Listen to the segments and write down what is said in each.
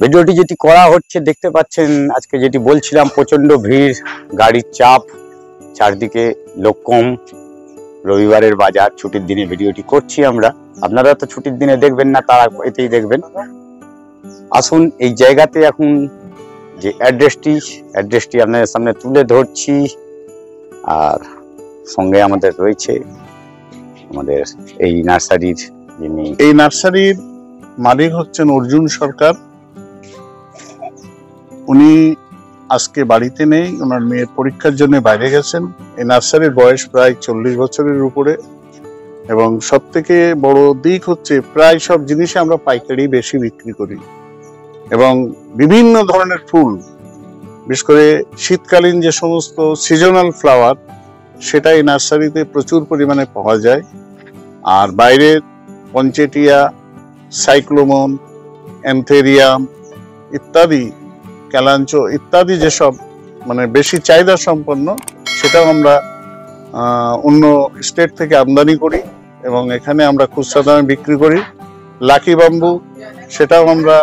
ভিডিওটি যেটি করা হচ্ছে দেখতে পাচ্ছেন, আজকে যেটি বলছিলাম প্রচন্ড ভিড়, গাড়ির চাপ, চারদিকে লোক কম, রবিবারের বাজার, ছুটির দিনে ভিডিওটি করছি আমরা। আপনারা তো ছুটির দিনে দেখবেন না, তারা এতেই দেখবেন। আসুন এই জায়গাতে এখন যে অ্যাড্রেসটি আপনাদের সামনে তুলে ধরছি। আর সঙ্গে আমাদের রয়েছে আমাদের এই নার্সারির যিনি এই নার্সারির মালিক হচ্ছেন অর্জুন সরকার। উনি আজকে বাড়িতে নেই, ওনার মেয়ের পরীক্ষার জন্য বাইরে গেছেন। এই নার্সারির বয়স প্রায় 40 বছরের উপরে, এবং সব থেকে বড় দিক হচ্ছে প্রায় সব জিনিসে আমরা পাইকারি বেশি বিক্রি করি, এবং বিভিন্ন ধরনের ফুল, বিশেষ করে শীতকালীন যে সমস্ত সিজনাল ফ্লাওয়ার, সেটা এই নার্সারিতে প্রচুর পরিমাণে পাওয়া যায়। আর বাইরের পঞ্চেটিয়া, সাইক্লোমন, অ্যান্থেরিয়াম ইত্যাদি, ক্যালাঞ্চো ইত্যাদি যেসব মানে বেশি চাহিদা সম্পন্ন, সেটাও আমরা অন্য স্টেট থেকে আমদানি করি এবং এখানে আমরা খুচরা দামে বিক্রি করি। লাকি বাম্বু, সেটাও আমরা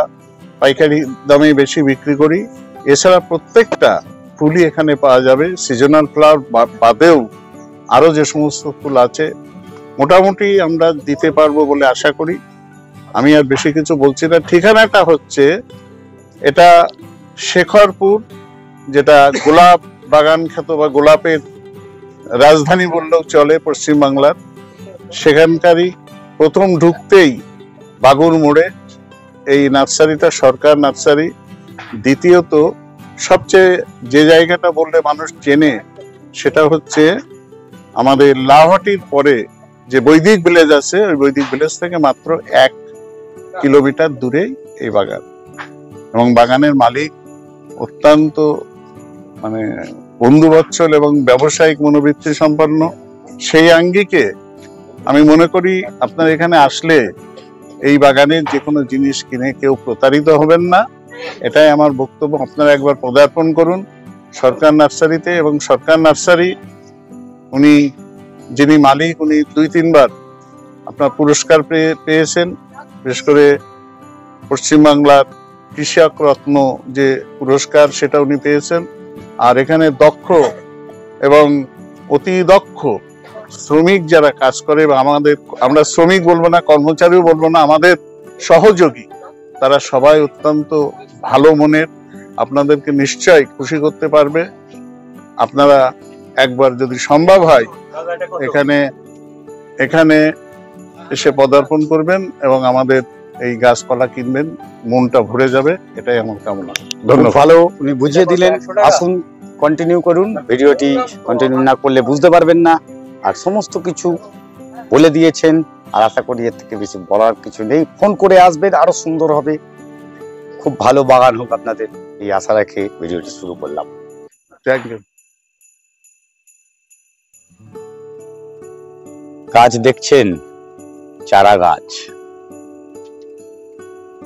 পাইকারি দামে বেশি বিক্রি করি। এছাড়া প্রত্যেকটা ফুলই এখানে পাওয়া যাবে, সিজনাল ফ্লাওয়ার বাদেও আরো যে সমস্ত ফুল আছে মোটামুটি আমরা দিতে পারবো বলে আশা করি। আমি আর বেশি কিছু বলছি না। ঠিকানাটা হচ্ছে এটা শেখরপুর, যেটা গোলাপ বাগান খ্যাত বা গোলাপের রাজধানী বললেও চলে পশ্চিম বাংলার। সেখানকারই প্রথম ঢুকতেই বাগুর মোড়ে এই নার্সারিটা সরকার নার্সারি। দ্বিতীয়ত সবচেয়ে যে জায়গাটা বললে মানুষ চেনে, সেটা হচ্ছে আমাদের লাহাটির পরে যে বৈদিক ভিলেজ আছে, ওই বৈদিক ভিলেজ থেকে মাত্র 1 কিলোমিটার দূরেই এই বাগান। এবং বাগানের মালিক অত্যন্ত মানে বন্ধুবৎসল এবং ব্যবসায়িক মনোবৃত্তি সম্পন্ন। সেই আঙ্গিকে আমি মনে করি আপনার এখানে আসলে এই বাগানের যে কোনো জিনিস কিনে কেউ প্রতারিত হবেন না, এটাই আমার বক্তব্য। আপনারা একবার পদার্পণ করুন সরকার নার্সারিতে। এবং সরকার নার্সারি উনি যিনি মালিক, উনি 2-3 বার আপনার পুরস্কার পেয়েছেন। বিশেষ করে পশ্চিমবাংলার কৃষক রত্ন যে পুরস্কার, সেটা উনি পেয়েছেন। আর এখানে দক্ষ এবং অতি দক্ষ শ্রমিক যারা কাজ করে, বা আমরা শ্রমিক বলবো না, কর্মচারীও বলবো না, আমাদের সহযোগী, তারা সবাই অত্যন্ত ভালো মনের, আপনাদেরকে নিশ্চয় খুশি করতে পারবে। আপনারা একবার যদি সম্ভব হয় এখানে এসে পদার্পণ করবেন এবং আমাদের এই গাছপালা কিনবেন, মনটা ভরে যাবে, এটাই আমার কামনা। ধন্যবাদ। ভালো, উনি বুঝিয়ে দিলেন। আসুন কন্টিনিউ করুন, ভিডিওটি কন্টিনিউ না করলে বুঝতে পারবেন না। আর সমস্ত কিছু বলে দিয়েছেন, আর আশা করি এর থেকে বেশি বলার কিছু নেই। ফোন করে আসবেন, আরো সুন্দর হবে। খুব ভালো বাগান হোক আপনাদের, এই আশা রেখে ভিডিওটি শুরু করলাম। Thank you. গাছ দেখছেন, চারা গাছ,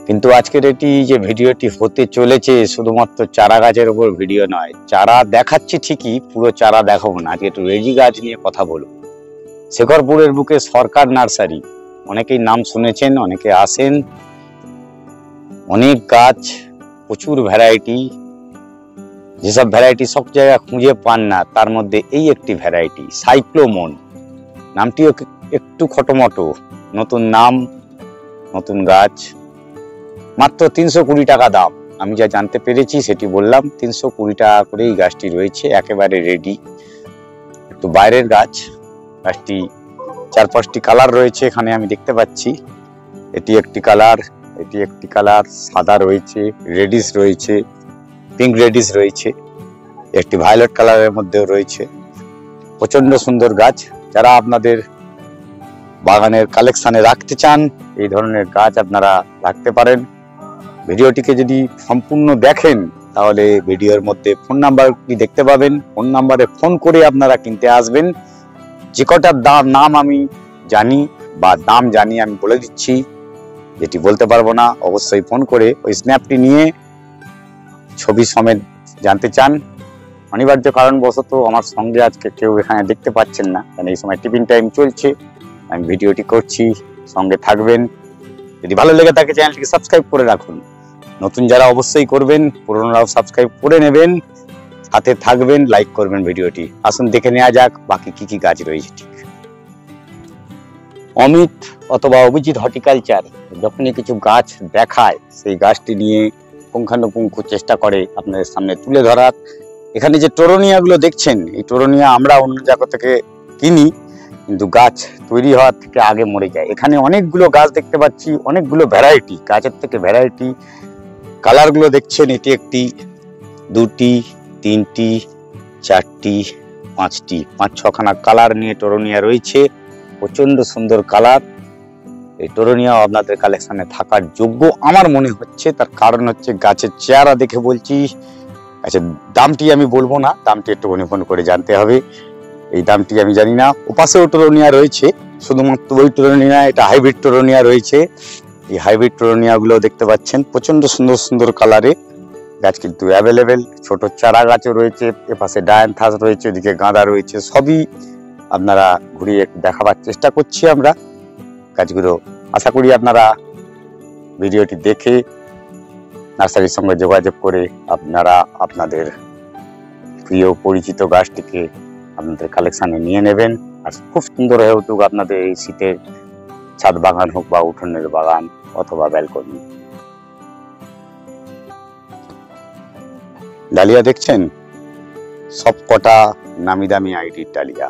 কিন্তু আজকের এটি যে ভিডিওটি হতে চলেছে শুধুমাত্র চারা গাছের উপর ভিডিও নয়। চারা দেখাচ্ছি ঠিকই, পুরো চারা দেখাবো না। আজকে একটু রেজি গাছ নিয়ে কথা বলবো। শেখরপুরের বুকে সরকার নার্সারি, অনেকেই নাম শুনেছেন, অনেকে আসেন। অনেক গাছ, প্রচুর ভ্যারাইটি, যেসব ভ্যারাইটি সব জায়গায় খুঁজে পান না, তার মধ্যে এই একটি ভ্যারাইটি সাইক্লোমন। নামটিও একটু খটোমটো, নতুন নাম, নতুন গাছ। মাত্র 320 টাকা দাম। আমি যা জানতে পেরেছি সেটি বললাম। 320 টাকা করে এই গাছটি রয়েছে, একেবারে রেডি। একটু বাইরের গাছ, গাছটি 4-5টি কালার রয়েছে এখানে আমি দেখতে পাচ্ছি। এটি একটি কালার, এটি একটি কালার, সাদা রয়েছে, রেডিশ রয়েছে, পিঙ্ক রেডিশ রয়েছে, একটি ভায়োলেট কালারের মধ্যেও রয়েছে। প্রচন্ড সুন্দর গাছ। যারা আপনাদের বাগানের কালেকশনে রাখতে চান, এই ধরনের গাছ আপনারা রাখতে পারেন। ভিডিওটিকে যদি সম্পূর্ণ দেখেন তাহলে ভিডিওর মধ্যে ফোন নাম্বারটি দেখতে পাবেন। ফোন নাম্বারে ফোন করে আপনারা কিনতে আসবেন। যে কটার নাম আমি জানি বা দাম জানি আমি বলে দিচ্ছি, যেটি বলতে পারবো না অবশ্যই ফোন করে ওই স্ন্যাপটি নিয়ে ছবি সমেত জানতে চান। অনিবার্য কারণবশত আমার সঙ্গে আজকে কেউ এখানে দেখতে পাচ্ছেন না, কারণ এই সময় টিফিন টাইম চলছে। আমি ভিডিওটি করছি, সঙ্গে থাকবেন। যদি ভালো লেগে থাকে চ্যানেলটিকে সাবস্ক্রাইব করে রাখুন। নতুন যারা অবশ্যই করবেন, পুরনোরাও সাবস্ক্রাইব করে নেবেন, সাথে থাকবেন, লাইক করবেন ভিডিওটি। আসুন দেখে নেওয়া যাক বাকি কি কি গাছ রয়েছে। ঠিক অমিত অথবা অভিজিৎ হর্টিকালচার যখনই কিছু গাছ দেখায়, সেই গাছটি নিয়ে পুঙ্খানুপুঙ্খ চেষ্টা করে আপনাদের সামনে তুলে ধরার। এখানে যে টোরোনিয়াগুলো দেখছেন, এই টোরোনিয়া আমরা অন্য জায়গা থেকে কিনি, কিন্তু গাছ তৈরি হওয়ার থেকে আগে মরে যায়। এখানে অনেকগুলো গাছ দেখতে পাচ্ছি, অনেকগুলো ভ্যারাইটি, গাছের থেকে ভ্যারাইটি। কালারগুলো দেখছেন, এটি একটি, দুটি, তিনটি, চারটি, পাঁচটি, 5-6খানা কালার নিয়ে টোরোনিয়া রয়েছে। প্রচন্ড সুন্দর কালার। এই টোরোনিয়া আপনাদের কালেকশনে থাকার যোগ্য আমার মনে হচ্ছে। তার কারণ হচ্ছে গাছের চেহারা দেখে বলছি। আচ্ছা, দামটি আমি বলবো না, দামটি একটু ফোন করে জানতে হবে। এই দামটি আমি জানি না। ওপাশেও টোরোনিয়া রয়েছে, শুধুমাত্র ওই টোরোনিয়া, এটা হাইব্রিড টোরোনিয়া রয়েছে। এই হাইব্রিড টোরোনিয়া গুলো দেখতে পাচ্ছেন, প্রচন্ড সুন্দর সুন্দর কালারে। গাছ কিন্তু অ্যাভেলেবেল। ছোট চারা গাছও রয়েছে, এপাশে ডায়ান্থাস রয়েছে, এদিকে গাঁদা রয়েছে। সবই আপনারা ঘুরিয়ে দেখাবার চেষ্টা করছি আমরা গাছগুলো। আশা করি আপনারা ভিডিওটি দেখে নার্সারির সঙ্গে যোগাযোগ করে আপনারা আপনাদের প্রিয় পরিচিত গাছটিকে আপনাদের কালেকশনে নিয়ে নেবেন। আর খুব সুন্দর হয়ে উঠুক আপনাদের এই শীতের ছাদ বাগান হোক বা উঠোনের বাগান অথবা ব্যালকনি। ডালিয়া দেখছেন, সব কটা নামি দামি আইডির ডালিয়া।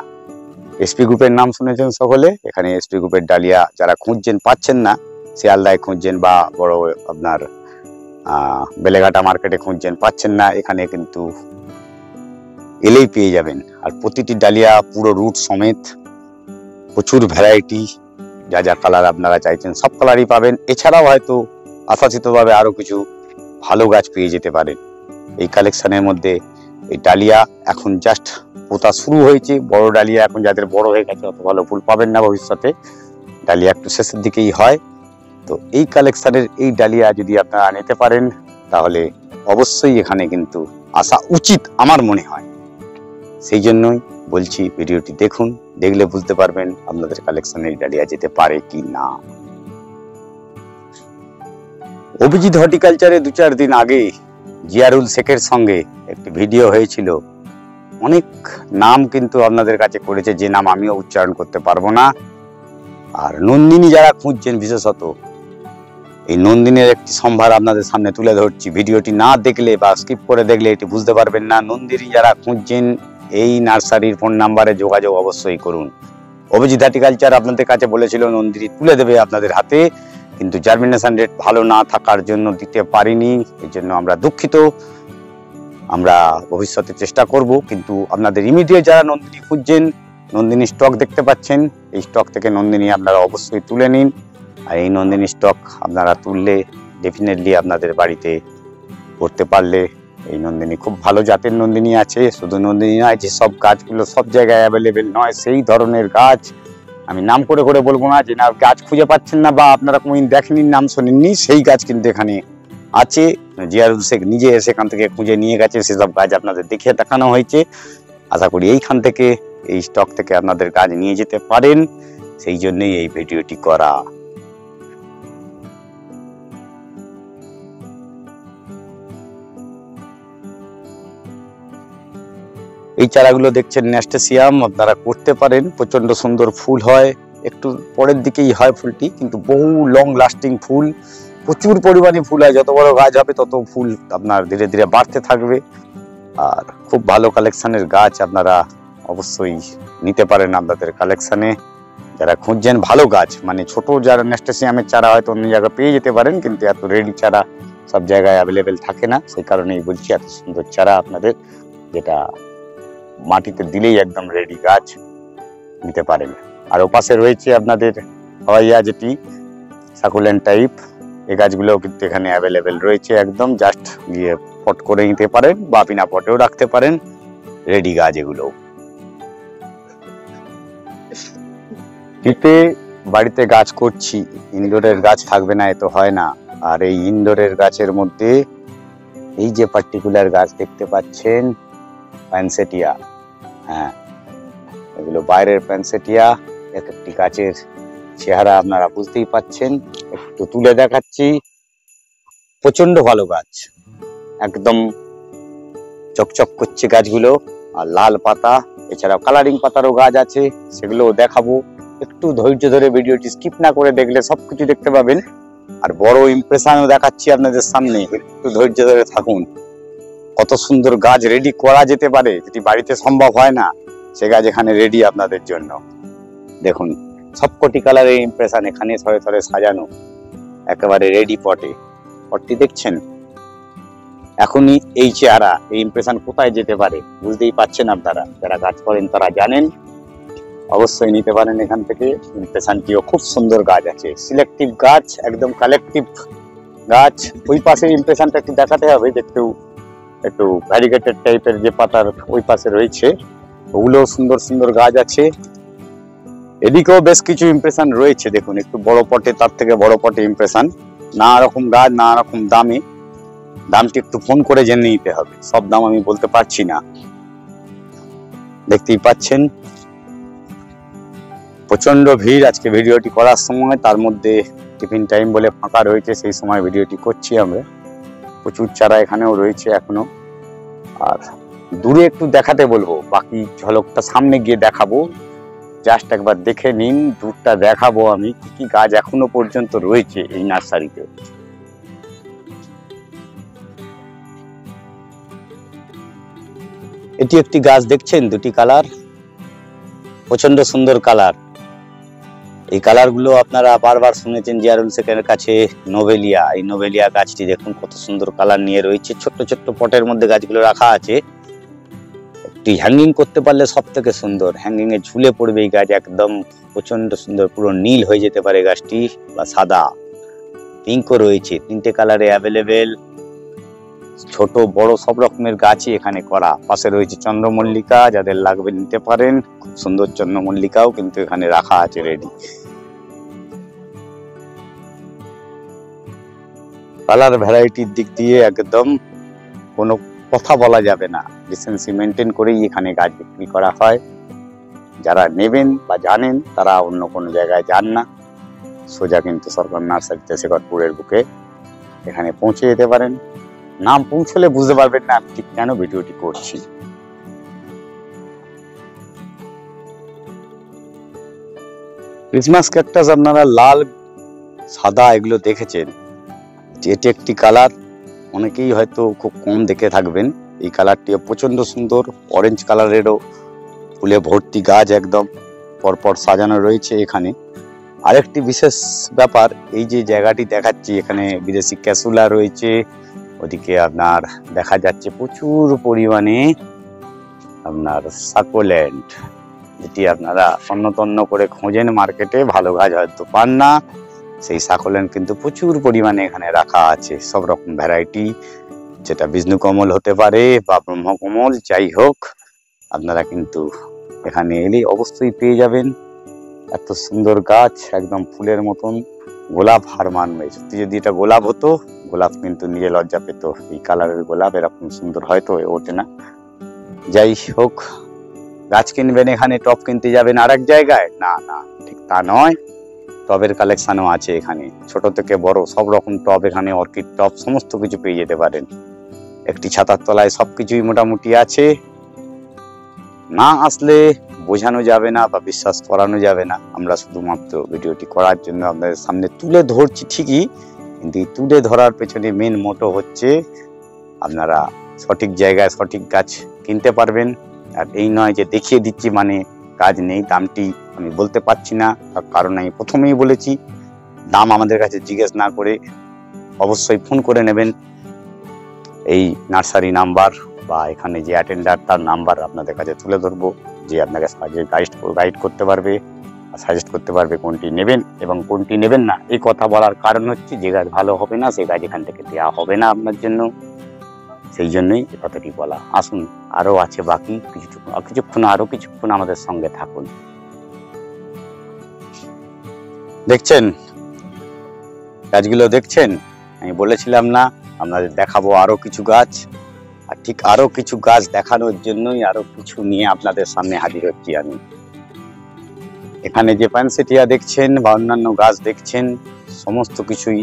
এসপি গ্রুপের নাম শুনেছেন সকলে। এখানে এসপি গ্রুপের ডালিয়া যারা খুঁজছেন, পাচ্ছেন না, শিয়ালদায় খুঁজছেন বা বড় আপনার বেলেঘাটা মার্কেটে খুঁজছেন, পাচ্ছেন না, এখানে কিন্তু এলেই পেয়ে যাবেন। আর প্রতিটি ডালিয়া পুরো রুট সমেত, প্রচুর ভ্যারাইটি, যা যা কালার আপনারা চাইছেন সব কালারই পাবেন। এছাড়াও হয়তো আশাচিতভাবে আরো কিছু ভালো গাছ পেয়ে যেতে পারেন এই কালেকশনের মধ্যে। এই ডালিয়া এখন জাস্ট পোতা শুরু হয়েছে। বড় ডালিয়া এখন যাদের বড় হয়ে গেছে অত ভালো ফুল পাবেন না ভবিষ্যতে। ডালিয়া একটু শেষের দিকেই হয়। তো এই কালেকশনের এই ডালিয়া যদি আপনারা নিতে পারেন, তাহলে অবশ্যই এখানে কিন্তু আসা উচিত আমার মনে হয়। সেই জন্যই বলছি ভিডিওটি দেখুন, দেখলে বুঝতে পারবেন আপনাদের কালেকশনে এই ডালিয়া যেতে পারে কি না। অভিজিৎ হর্টিকালচারে 2-4 দিন আগে জিয়ারুল শেখের সঙ্গে একটি ভিডিও হয়েছিল। অনেক নাম কিন্তু আপনাদের কাছে করেছে, যে নাম আমিও উচ্চারণ করতে পারবো না। আর নন্দিনী যারা খুঁজছেন, বিশেষত এই নন্দিনীর একটি সম্ভার আপনাদের সামনে তুলে ধরছি। ভিডিওটি না দেখলে বা স্কিপ করে দেখলে এটি বুঝতে পারবেন না। নন্দিনী যারা খুঁজছেন, এই নার্সারির ফোন নাম্বারে যোগাযোগ অবশ্যই করুন। অভিজিৎ হর্টিকালচার আপনাদের কাছে বলেছিল নন্দিনী তুলে দেবে আপনাদের হাতে, কিন্তু জার্মিনেশন রেট ভালো না থাকার জন্য দিতে পারিনি। এই জন্য আমরা দুঃখিত। আমরা ভবিষ্যতে চেষ্টা করব। কিন্তু আপনাদের ইমিডিয়েট যারা নন্দিনী খুঁজছেন, নন্দিনী স্টক দেখতে পাচ্ছেন, এই স্টক থেকে নন্দিনী আপনারা অবশ্যই তুলে নিন। আর এই নন্দিনী স্টক আপনারা তুললে ডেফিনেটলি আপনাদের বাড়িতে করতে পারলে, এই নন্দিনী খুব ভালো জাতের নন্দিনী আছে। শুধু নন্দিনী নয়, যে সব গাছগুলো সব জায়গায় অ্যাভেলেবেল নয়, সেই ধরনের গাছ আমি নাম করে করে বলবো না, যে না গাছ খুঁজে পাচ্ছেন না বা আপনারা কোনোদিন দেখেননি, নাম শোনেননি, সেই গাছ কিন্তু এখানে আছে। জিয়ারুল শেখ নিজে সেখান থেকে খুঁজে নিয়ে গেছে, সেসব গাছ আপনাদের দেখে দেখানো হয়েছে। আশা করি এইখান থেকে, এই স্টক থেকে আপনাদের গাছ নিয়ে যেতে পারেন, সেই জন্যই এই ভিডিওটি করা। এই চারাগুলো দেখছেন ন্যাস্টেসিয়াম, আপনারা করতে পারেন। প্রচন্ড সুন্দর ফুল হয়, একটু পরের দিকেই হয় ফুলটি, কিন্তু বহু লং লাস্টিং ফুল, প্রচুর পরিমাণে ফুল হয়। যত বড় গাছ হবে তত ফুল আপনার ধীরে ধীরে বাড়তে থাকবে। আর খুব ভালো কালেকশনের গাছ আপনারা অবশ্যই নিতে পারেন আপনাদের কালেকশনে। যারা খুঁজছেন ভালো গাছ, মানে ছোট যারা ন্যাস্টেসিয়ামের চারা হয়তো অন্য জায়গায় পেয়ে যেতে পারেন, কিন্তু এত রেডি চারা সব জায়গায় অ্যাভেলেবেল থাকে না। সেই কারণেই বলছি, এত সুন্দর চারা আপনাদের, যেটা মাটিতে দিলেই একদম রেডি গাছ নিতে পারেন। আর ওপাশে রয়েছে আপনাদের হওয়াইয়া, যেটি সাকুলেন্ট টাইপ, এই গাছগুলোও কিন্তু এখানে অ্যাভেলেবেল রয়েছে। একদম জাস্ট গিয়ে পট করে নিতে পারেন বা বিনা পটেও রাখতে পারেন, রেডি গাছ এগুলো। শীতে বাড়িতে গাছ করছি, ইনডোরের গাছ থাকবে না, এত হয় না। আর এই ইনডোরের গাছের মধ্যে এই যে পার্টিকুলার গাছ দেখতে পাচ্ছেন, প্যানসেটিয়া, হ্যাঁ এগুলো বাইরের প্যানসেটিয়া, এক একটি গাছের চেহারা আপনারা বুঝতেই পাচ্ছেন, একটু তুলে দেখাচ্ছি। প্রচন্ড ভালো গাছ, একদম চকচক করছে গাছগুলো, আর লাল পাতা, এছাড়াও কালারিং পাতারও গাছ আছে, সেগুলো দেখাবো। একটু ধৈর্য ধরে ভিডিওটি স্কিপ না করে দেখলে সবকিছু দেখতে পাবেন। আর বড় ইমপ্রেশনও দেখাচ্ছি আপনাদের সামনে, একটু ধৈর্য ধরে থাকুন। কত সুন্দর গাছ রেডি করা যেতে পারে, যেটি বাড়িতে সম্ভব হয় না, সে গাছ এখানে রেডি আপনাদের জন্য। দেখুন সবকটি কালারের ইমপ্রেশন এখানে থরে থরে সাজানো, একেবারে রেডি পটটি দেখছেন। এখনই এই চেহারা, এই ইমপ্রেশন কোথায় যেতে পারে বুঝতেই পাচ্ছেন আপনারা। যারা গাছ করেন তারা জানেন, অবশ্যই নিতে পারেন এখান থেকে। ইমপ্রেশনটিও খুব সুন্দর গাছ আছে, সিলেক্টিভ গাছ, একদম কালেকটিভ গাছ। ওই পাশে ইমপ্রেশনটা একটু দেখাতে হবে, দেখতেও একটু ভ্যারিগেটেড টাইপের যে পাতার ওই পাশে রয়েছে, ওগুলো সুন্দর সুন্দর গাছ আছে। এদিকেও বেশ কিছু ইমপ্রেশন রয়েছে, দেখুন একটু বড় পটে, তার থেকে বড় পটে ইমপ্রেশন। নানা রকম গাছ, নানা রকম দামে। দামটি একটু ফোন করে জেনে নিতে হবে, সব দাম আমি বলতে পারছি না। দেখতেই পাচ্ছেন প্রচন্ড ভিড় আজকে ভিডিওটি করার সময়, তার মধ্যে টিফিন টাইম বলে ফাঁকা রয়েছে, সেই সময় ভিডিওটি করছি আমরা। প্রচুর চারা এখানেও রয়েছে এখনো। আর দূরে একটু দেখাতে বলবো, বাকি ঝলকটা সামনে গিয়ে দেখাবো। জাস্ট একবার দেখে নিন, দূরটা দেখাবো আমি কি কি গাছ এখনো পর্যন্ত রয়েছে এই নার্সারিতে। এটি একটি গাছ দেখছেন, দুটি কালার, প্রচন্ড সুন্দর কালার। এই কালার গুলো আপনারা বারবার শুনেছেন জিয়ারুল শেখের কাছে। নোবেলিয়া, এই নোবেলিয়া গাছটি দেখুন কত সুন্দর কালার নিয়ে রয়েছে। ছোট্ট ছোট্ট পটের মধ্যে গাছগুলো রাখা আছে। একটি হ্যাঙ্গিং করতে পারলে সব থেকে সুন্দর, হ্যাঙ্গিং এ ঝুলে পড়বে এই গাছ, একদম প্রচন্ড সুন্দর, পুরো নীল হয়ে যেতে পারে গাছটি, বা সাদা, পিঙ্কও রয়েছে। তিনটে কালারে অ্যাভেলেবেল, ছোট বড় সব রকমের গাছই এখানে করা। পাশে রয়েছে চন্দ্রমল্লিকা, যাদের লাগবে নিতে পারেন। খুব সুন্দর চন্দ্রমল্লিকাও কিন্তু এখানে রাখা আছে রেডি। কালার ভ্যারাইটির দিক দিয়ে একদম কোনো কথা বলা যাবে না, ডিসেন্সি মেনটেন করেই এখানে গাছ বিক্রি করা হয়। যারা নেবেন বা জানেন তারা অন্য কোনো জায়গায় যান না, সোজা কিন্তু সরকার নার্সারিতে শেখরপুরের বুকে এখানে পৌঁছে যেতে পারেন। নাম পৌঁছলে বুঝতে পারবেন না ঠিক কেন ভিডিওটি করছি। ক্রিসমাস ক্যাকটাস আপনারা লাল, সাদা এগুলো দেখেছেন, এটি একটি কালার, অনেকেই হয়তো খুব কম দেখে থাকবেন। এই কালারটিও প্রচন্ড সুন্দর, অরেঞ্জ কালারেরও ফুলে ভর্তি গাছ, একদম পরপর সাজানো রয়েছে এখানে। আরেকটি বিশেষ ব্যাপার, এই যে জায়গাটি দেখাচ্ছি, এখানে বিদেশি ক্যাসুলা রয়েছে। ওদিকে আপনার দেখা যাচ্ছে প্রচুর পরিমাণে আপনার সাকুলেন্ট, যেটি আপনারা তন্ন করে খোঁজেন মার্কেটে, ভালো গাছ হয়তো পান না। সেই সাকুলেন্ট কিন্তু প্রচুর পরিমাণে এখানে রাখা আছে, সব রকম ভ্যারাইটি, যেটা বিষ্ণু কমল হতে পারে বা ব্রহ্মকমল, যাই হোক আপনারা কিন্তু এখানে এলে অবশ্যই পেয়ে যাবেন। এত সুন্দর গাছ, একদম ফুলের মতন, গোলাপ হার মানবে। সত্যি যদি এটা গোলাপ হতো, গোলাপ কিন্তু নিজে লজ্জা পেত। এই কালারের গোলাপ এরকম সুন্দর হয়তো ওঠে না। যাই হোক, গাছ কিনবেন এখানে, টব কিনতে যাবেন আর এক জায়গায়, না না, ঠিক তা নয়। টবের কালেকশনও আছে এখানে, ছোট থেকে বড় সব রকম টব এখানে, অর্কিড টব সমস্ত কিছু পেয়ে যেতে পারেন। একটি ছাতার তলায় সবকিছুই মোটামুটি আছে। না আসলে বোঝানো যাবে না বা বিশ্বাস করানো যাবে না। আমরা শুধুমাত্র ভিডিওটি করার জন্য আপনাদের সামনে তুলে ধরছি ঠিকই, কিন্তু তুলে ধরার পেছনে মেন মোটো হচ্ছে আপনারা সঠিক জায়গায় সঠিক গাছ কিনতে পারবেন। আর এই নয় যে দেখিয়ে দিচ্ছি মানে কাজ নেই। দামটি আমি বলতে পারছি না, তার কারণ আমি প্রথমেই বলেছি, দাম আমাদের কাছে জিজ্ঞেস না করে অবশ্যই ফোন করে নেবেন। এই নার্সারি নাম্বার বা এখানে যে অ্যাটেন্ডার তার নাম্বার আপনাদের কাছে তুলে ধরবো, যে আপনাকে গাইড করতে পারবে, সাজেস্ট করতে পারবে কোনটি নেবেন এবং কোনটি নেবেন না। এই কথা বলার কারণ হচ্ছে, যে গাছ ভালো হবে না সেই গাছ এখান থেকে দেওয়া হবে না আপনার জন্য, সেই জন্যই এই কথাটি বলা। আসুন, আরো আছে বাকি, কিছুক্ষণ আমাদের সঙ্গে থাকুন। দেখছেন গাছগুলো, দেখছেন, আমি বলেছিলাম না আপনাদের দেখাবো আরো কিছু গাছ, আর ঠিক আরো কিছু গাছ দেখানোর জন্যই আরো কিছু নিয়ে আপনাদের সামনে হাজির হচ্ছি আমি। এখানে যে প্যানসেটিয়া দেখছেন বা অন্যান্য গাছ দেখছেন সমস্ত কিছুই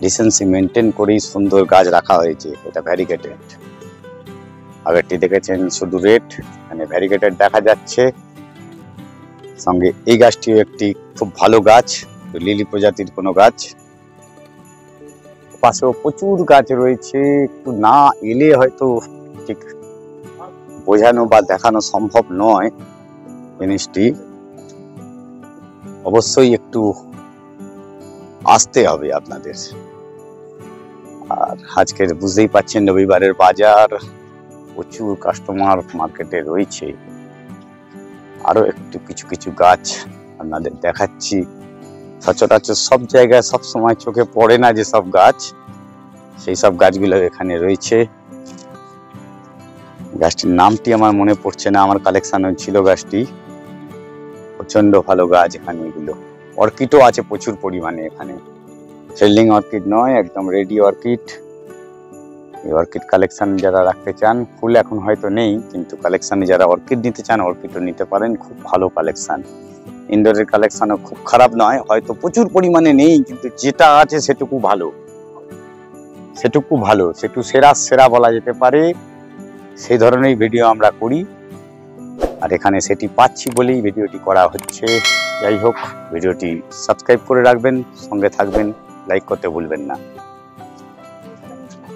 ডিসেন্সি মেনটেন করেই সুন্দর গাছ রাখা হয়েছে। এটা ভ্যারিগেটেড। আগেরটি দেখেছেন শুধু রেড, এখানে ভ্যারিগেটেড দেখা যাচ্ছে। সঙ্গে এই গাছটিও একটি খুব ভালো গাছ, লিলি প্রজাতির কোনো গাছ। পাশেও প্রচুর গাছ রয়েছে, একটু না এলে হয়তো ঠিক বোঝানো বা দেখানো সম্ভব নয় জিনিসটি। অবশ্যই একটু আসতে হবে আপনাদের। আর আজকের বুঝতেই পাচ্ছেন রবিবারের বাজার, প্রচুর কাস্টমার মার্কেটে রয়েছে। আরো একটু কিছু কিছু গাছ আপনাদের দেখাচ্ছি। সচরাচর সব জায়গায় সব সময় চোখে পড়ে না যে সব গাছ, সেই সব গাছগুলো এখানে রয়েছে। গাছটির নামটি আমার মনে পড়ছে না, আমার কালেকশনে ছিল গাছটি। প্রচন্ড ভালো গাছ এখানে। এগুলো অর্কিডও আছে প্রচুর পরিমাণে এখানে। সেলিং অর্কিড নয়, একদম রেডি অর্কিড। এই অর্কিড কালেকশন যারা রাখতে চান, ফুল এখন হয়তো নেই, কিন্তু কালেকশনে যারা অর্কিড নিতে চান অর্কিডও নিতে পারেন। খুব ভালো কালেকশন। ইনডোরের কালেকশনও খুব খারাপ নয়, হয়তো প্রচুর পরিমাণে নেই, কিন্তু যেটা আছে সেটুকু ভালো, সেটু সেরা বলা যেতে পারে। সেই ধরনের ভিডিও আমরা করি, আর এখানে সেটি পাচ্ছি বলেই ভিডিওটি করা হচ্ছে। যাই হোক, ভিডিওটি সাবস্ক্রাইব করে রাখবেন, সঙ্গে থাকবেন, লাইক করতে ভুলবেন না।